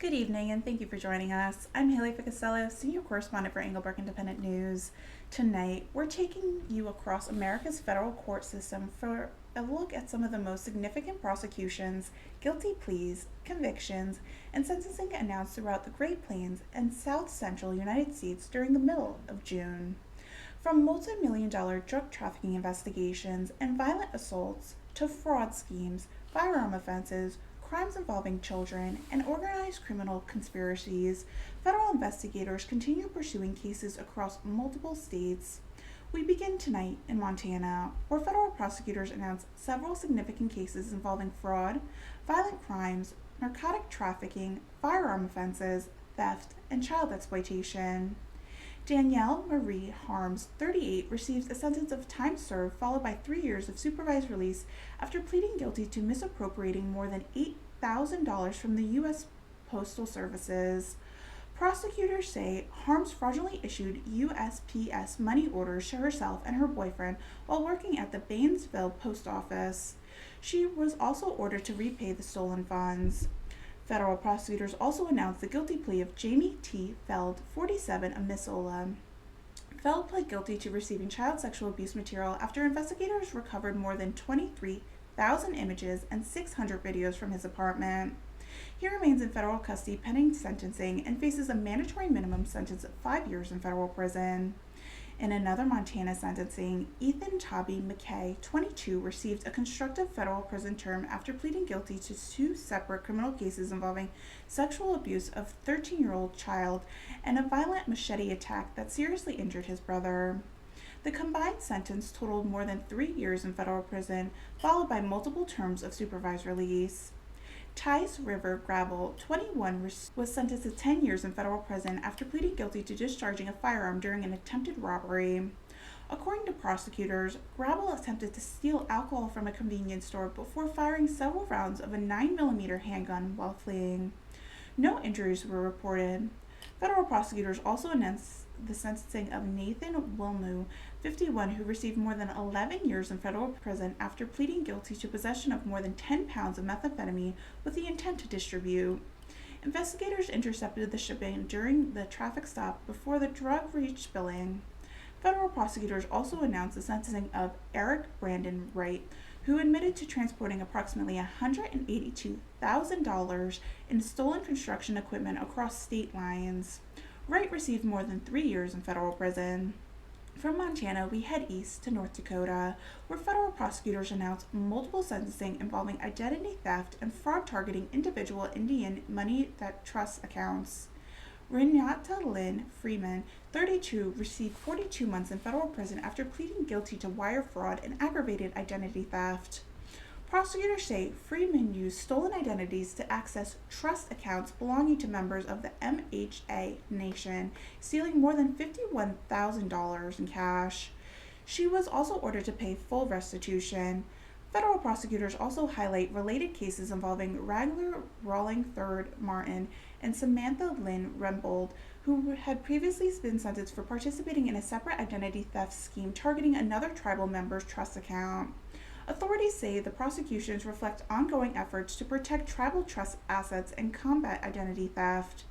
Good evening, and thank you for joining us. I'm Haylee Ficuciello, Senior Correspondent for Englebrook Independent News. Tonight, we're taking you across America's federal court system for a look at some of the most significant prosecutions, guilty pleas, convictions, and sentencing announced throughout the Great Plains and South Central United States during the middle of June. From multi-million-dollar drug trafficking investigations and violent assaults to fraud schemes, firearm offenses, crimes involving children, and organized criminal conspiracies, federal investigators continue pursuing cases across multiple states. We begin tonight in Montana, where federal prosecutors announced several significant cases involving fraud, violent crimes, narcotic trafficking, firearm offenses, theft, and child exploitation. Danielle Marie Harms, 38, receives a sentence of time served followed by 3 years of supervised release after pleading guilty to misappropriating more than $8,000 from the U.S. Postal Services. Prosecutors say Harms fraudulently issued USPS money orders to herself and her boyfriend while working at the Bainesville Post Office. She was also ordered to repay the stolen funds. Federal prosecutors also announced the guilty plea of Jamie T. Feld, 47, of Missoula. Feld pled guilty to receiving child sexual abuse material after investigators recovered more than 23,000 images and 600 videos from his apartment. He remains in federal custody pending sentencing and faces a mandatory minimum sentence of 5 years in federal prison. In another Montana sentencing, Ethan Tobby McKay, 22, received a constructive federal prison term after pleading guilty to 2 separate criminal cases involving sexual abuse of a 13-year-old child and a violent machete attack that seriously injured his brother. The combined sentence totaled more than 3 years in federal prison, followed by multiple terms of supervised release. Tice River Gravel, 21, was sentenced to 10 years in federal prison after pleading guilty to discharging a firearm during an attempted robbery. According to prosecutors, Gravel attempted to steal alcohol from a convenience store before firing several rounds of a 9mm handgun while fleeing. No injuries were reported. Federal prosecutors also announced the sentencing of Nathan Wilmu, 51, who received more than 11 years in federal prison after pleading guilty to possession of more than 10 pounds of methamphetamine with the intent to distribute. Investigators intercepted the shipment during the traffic stop before the drug reached Billing. Federal prosecutors also announced the sentencing of Eric Brandon Wright, who admitted to transporting approximately $182,000 in stolen construction equipment across state lines. Wright received more than 3 years in federal prison. From Montana, we head east to North Dakota, where federal prosecutors announced multiple sentencing involving identity theft and fraud targeting individual Indian money trust accounts. Renata Lynn Freeman, 32, received 42 months in federal prison after pleading guilty to wire fraud and aggravated identity theft. Prosecutors say Freeman used stolen identities to access trust accounts belonging to members of the MHA Nation, stealing more than $51,000 in cash. She was also ordered to pay full restitution. Federal prosecutors also highlight related cases involving Ragnar Rawling III Martin and Samantha Lynn Rembold, who had previously been sentenced for participating in a separate identity theft scheme targeting another tribal member's trust account. Authorities say the prosecutions reflect ongoing efforts to protect tribal trust assets and combat identity theft.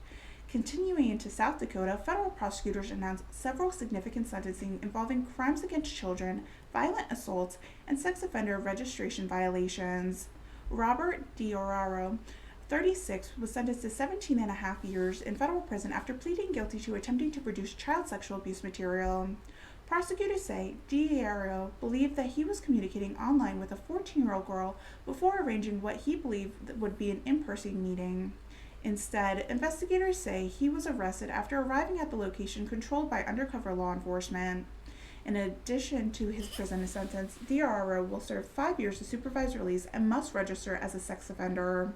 Continuing into South Dakota, federal prosecutors announced several significant sentencing involving crimes against children, violent assaults, and sex offender registration violations. Robert Dioraro, 36, was sentenced to 17.5 years in federal prison after pleading guilty to attempting to produce child sexual abuse material. Prosecutors say Diario believed that he was communicating online with a 14-year-old girl before arranging what he believed would be an in-person meeting. Instead, investigators say he was arrested after arriving at the location controlled by undercover law enforcement. In addition to his prison sentence, Diario will serve 5 years of supervised release and must register as a sex offender.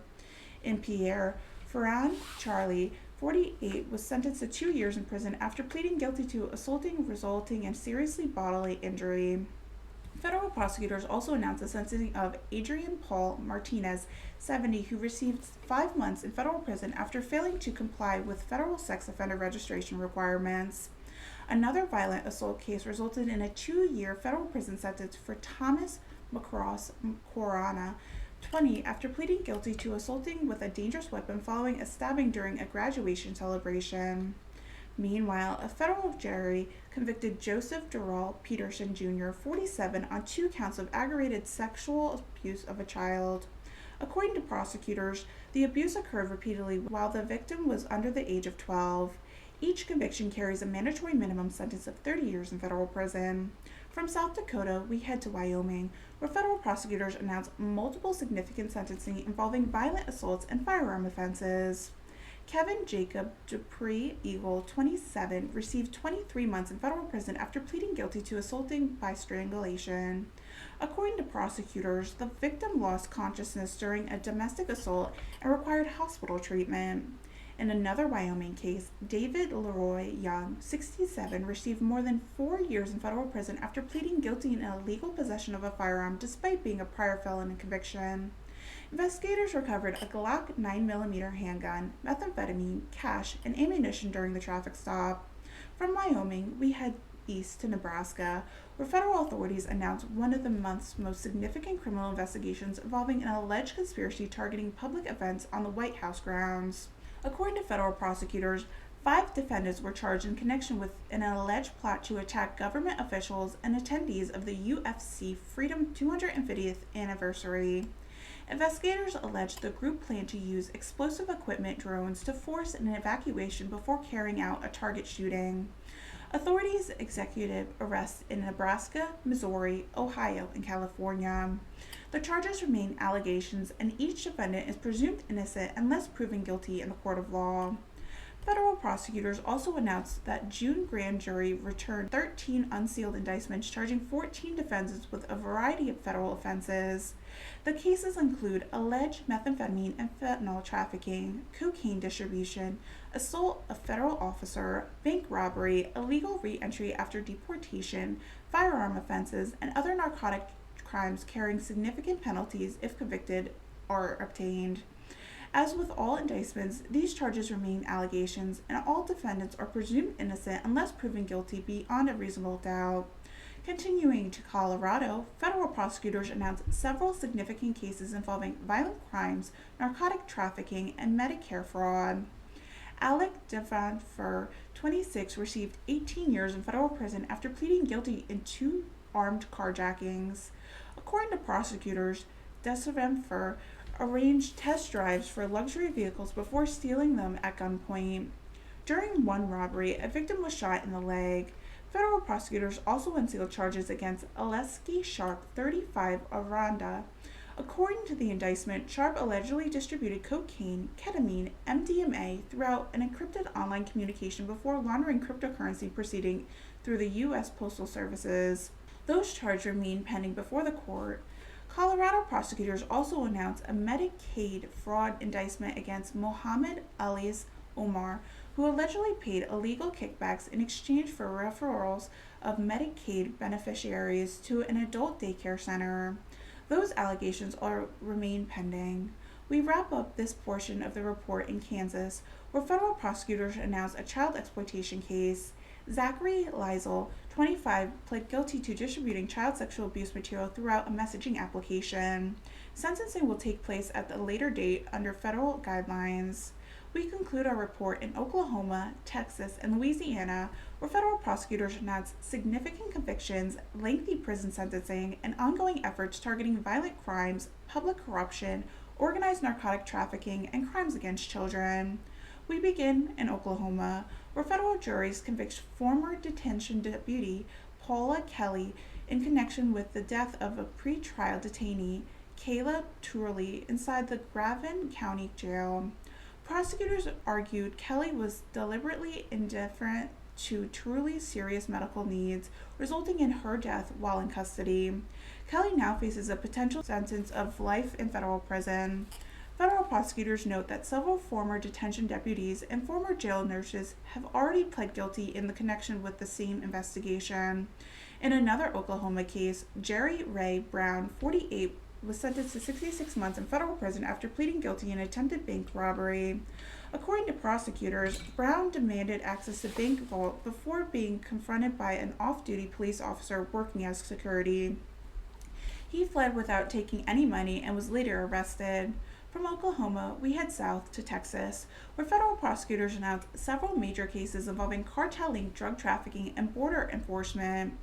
In Pierre, Ferran Charlie, 48, was sentenced to 2 years in prison after pleading guilty to assaulting resulting in seriously bodily injury. Federal prosecutors also announced the sentencing of Adrian Paul Martinez, 70, who received 5 months in federal prison after failing to comply with federal sex offender registration requirements. Another violent assault case resulted in a 2-year federal prison sentence for Thomas Macross Corona, 20 after pleading guilty to assaulting with a dangerous weapon following a stabbing during a graduation celebration. Meanwhile, a federal jury convicted Joseph Durrell Peterson Jr., 47, on 2 counts of aggravated sexual abuse of a child. According to prosecutors, the abuse occurred repeatedly while the victim was under the age of 12. Each conviction carries a mandatory minimum sentence of 30 years in federal prison. From South Dakota, we head to Wyoming, where federal prosecutors announced multiple significant sentencing involving violent assaults and firearm offenses. Kevin Jacob Dupree Eagle, 27, received 23 months in federal prison after pleading guilty to assaulting by strangulation. According to prosecutors, the victim lost consciousness during a domestic assault and required hospital treatment. In another Wyoming case, David Leroy Young, 67, received more than 4 years in federal prison after pleading guilty in illegal possession of a firearm despite being a prior felon conviction. Investigators recovered a Glock 9mm handgun, methamphetamine, cash, and ammunition during the traffic stop. From Wyoming, we head east to Nebraska, where federal authorities announced one of the month's most significant criminal investigations involving an alleged conspiracy targeting public events on the White House grounds. According to federal prosecutors, 5 defendants were charged in connection with an alleged plot to attack government officials and attendees of the UFC Freedom 250th anniversary. Investigators alleged the group planned to use explosive equipment drones to force an evacuation before carrying out a target shooting. Authorities executed arrests in Nebraska, Missouri, Ohio, and California. The charges remain allegations, and each defendant is presumed innocent unless proven guilty in the court of law. Federal prosecutors also announced that June grand jury returned 13 unsealed indictments charging 14 defendants with a variety of federal offenses. The cases include alleged methamphetamine and fentanyl trafficking, cocaine distribution, assault of federal officer, bank robbery, illegal re-entry after deportation, firearm offenses, and other narcotic crimes carrying significant penalties if convicted or obtained. As with all indictments, these charges remain allegations, and all defendants are presumed innocent unless proven guilty beyond a reasonable doubt. Continuing to Colorado, federal prosecutors announced several significant cases involving violent crimes, narcotic trafficking, and Medicare fraud. Alec Devanfer, 26, received 18 years in federal prison after pleading guilty in 2 armed carjackings. According to prosecutors, Devanfer arranged test drives for luxury vehicles before stealing them at gunpoint. During one robbery, a victim was shot in the leg. Federal prosecutors also unsealed charges against Aleski Sharp, 35, Aranda. According to the indictment, Sharp allegedly distributed cocaine, ketamine, MDMA throughout an encrypted online communication before laundering cryptocurrency proceeding through the U.S. Postal Services. Those charges remain pending before the court. Colorado prosecutors also announced a Medicaid fraud indictment against Mohammed Ali's Omar, who allegedly paid illegal kickbacks in exchange for referrals of Medicaid beneficiaries to an adult daycare center. Those allegations remain pending. We wrap up this portion of the report in Kansas, where federal prosecutors announced a child exploitation case. Zachary Liesel, 25, pled guilty to distributing child sexual abuse material throughout a messaging application. Sentencing will take place at a later date under federal guidelines. We conclude our report in Oklahoma, Texas, and Louisiana, where federal prosecutors announced significant convictions, lengthy prison sentencing, and ongoing efforts targeting violent crimes, public corruption, organized narcotic trafficking, and crimes against children. We begin in Oklahoma, where federal juries convict former detention deputy Paula Kelly in connection with the death of a pretrial detainee, Kayla Turley, inside the Gravin County Jail. Prosecutors argued Kelly was deliberately indifferent to Turley's serious medical needs, resulting in her death while in custody. Kelly now faces a potential sentence of life in federal prison. Federal prosecutors note that several former detention deputies and former jail nurses have already pled guilty in the connection with the same investigation. In another Oklahoma case, Jerry Ray Brown, 48, was sentenced to 66 months in federal prison after pleading guilty in attempted bank robbery. According to prosecutors, Brown demanded access to bank vault before being confronted by an off-duty police officer working as security. He fled without taking any money and was later arrested. From Oklahoma, we head south to Texas, where federal prosecutors announced several major cases involving cartel-linked drug trafficking and border enforcement.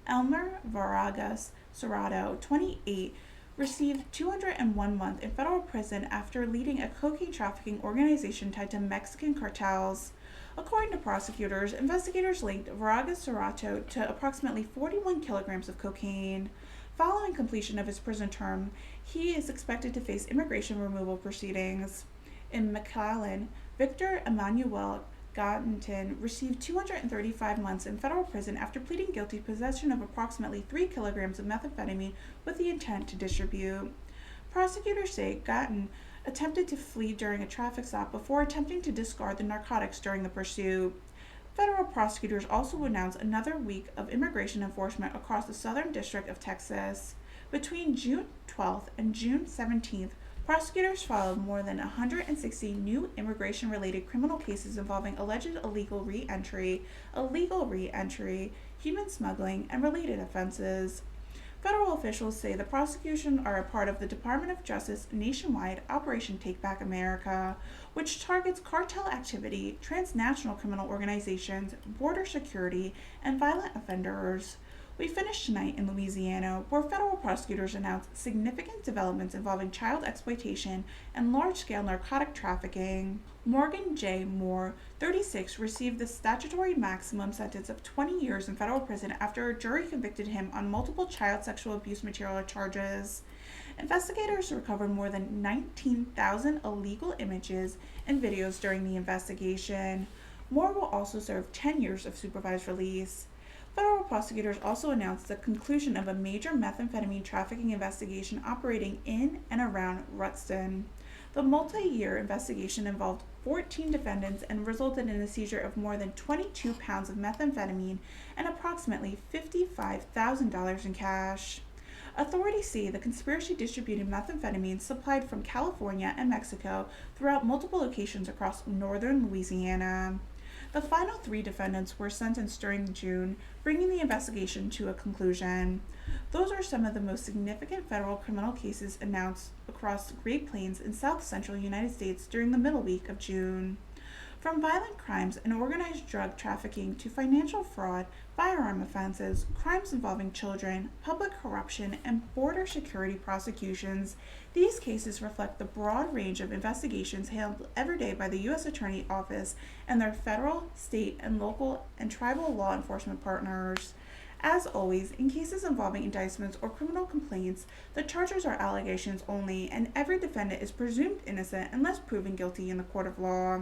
Elmer Vargas Serrato, 28, received 201 months in federal prison after leading a cocaine trafficking organization tied to Mexican cartels. According to prosecutors, investigators linked Vargas Serrato to approximately 41 kilograms of cocaine. Following completion of his prison term, he is expected to face immigration removal proceedings. In McAllen, Victor Emmanuel Gatton received 235 months in federal prison after pleading guilty to possession of approximately 3 kilograms of methamphetamine with the intent to distribute. Prosecutors say Gatton attempted to flee during a traffic stop before attempting to discard the narcotics during the pursuit. Federal prosecutors also announced another week of immigration enforcement across the Southern District of Texas. Between June 12th and June 17th, prosecutors filed more than 160 new immigration-related criminal cases involving alleged illegal re-entry, human smuggling, and related offenses. Federal officials say the prosecution are a part of the Department of Justice nationwide Operation Take Back America, which targets cartel activity, transnational criminal organizations, border security, and violent offenders. We finished tonight in Louisiana, where federal prosecutors announced significant developments involving child exploitation and large-scale narcotic trafficking. Morgan J. Moore, 36, received the statutory maximum sentence of 20 years in federal prison after a jury convicted him on multiple child sexual abuse material charges. Investigators recovered more than 19,000 illegal images and videos during the investigation. Moore will also serve 10 years of supervised release. Federal prosecutors also announced the conclusion of a major methamphetamine trafficking investigation operating in and around Ruston. The multi-year investigation involved 14 defendants and resulted in the seizure of more than 22 pounds of methamphetamine and approximately $55,000 in cash. Authorities say the conspiracy distributed methamphetamine supplied from California and Mexico throughout multiple locations across northern Louisiana. The final 3 defendants were sentenced during June, bringing the investigation to a conclusion. Those are some of the most significant federal criminal cases announced across the Great Plains and South Central United States during the middle week of June. From violent crimes and organized drug trafficking to financial fraud, firearm offenses, crimes involving children, public corruption, and border security prosecutions, these cases reflect the broad range of investigations handled every day by the U.S. Attorney's Office and their federal, state, and local and tribal law enforcement partners. As always, in cases involving indictments or criminal complaints, the charges are allegations only, and every defendant is presumed innocent unless proven guilty in the court of law.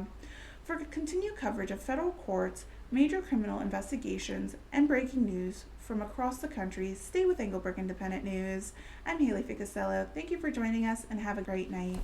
For continued coverage of federal courts, major criminal investigations, and breaking news from across the country, stay with Englebrook Independent News. I'm Haylee Ficuciello. Thank you for joining us and have a great night.